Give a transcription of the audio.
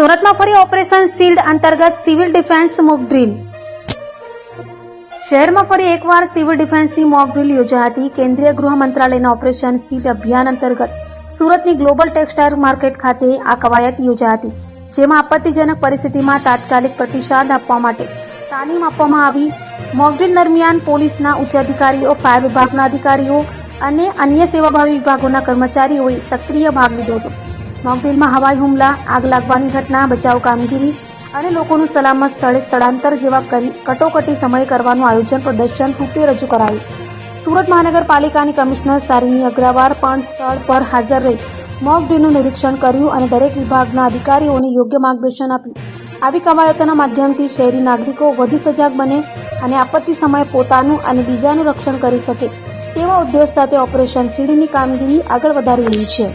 સુરતમાં ફરી operation shield અંતર્ગત સિવિલ ડિફેન્સ મોક ડ્રીલ. શહેરમાં ફરી એકવાર સિવિલ ડિફેન્સની મોક ડ્રીલ યોજાઈ હતી. કેન્દ્રીય ગૃહ મંત્રાલયના ઓપરેશન શિલ્ડ અભિયાન અંતર્ગત સુરતની ગ્લોબલ ટેક્સટાઇલ માર્કેટ ખાતે આ કવાયત યોજાઈ હતી, જેમાં આપત્તિજનક પરિસ્થિતિમાં તાત્કાલિક પ્રતિસાદ આપવા માટે તાલીમ આપવામાં આવી. મોક ડ્રીલ દરમિયાન પોલીસના ઉચ્ચ અધિકારીઓ, ફાયર વિભાગના અધિકારીઓ અને અન્ય સેવાભાવી વિભાગોના કર્મચારીઓએ સક્રિય ભાગ લીધો હતો. મોક ડ્રીલમાં હવાઈ હુમલા, આગ લાગવાની ઘટના, બચાવ કામગીરી અને લોકોનું સલામત સ્થળે સ્થળાંતર જેવા કટોકટી સમય કરવાનું આયોજન પ્રદર્શન રૂપે રજૂ કરાયું. સુરત મહાનગરપાલિકાની કમિશનર શાલિની અગ્રવાલ પણ સ્થળ પર હાજર રહી મોક ડ્રીલનું નિરીક્ષણ કર્યું અને દરેક વિભાગના અધિકારીઓને યોગ્ય માર્ગદર્શન આપ્યું. આવી કવાયતોના માધ્યમથી શહેરી નાગરિકો વધુ સજાગ બને અને આપત્તિ સમયે પોતાનું અને બીજાનું રક્ષણ કરી શકે તેવા ઉદ્દેશ સાથે ઓપરેશન શિલ્ડની કામગીરી આગળ વધારી રહી છે.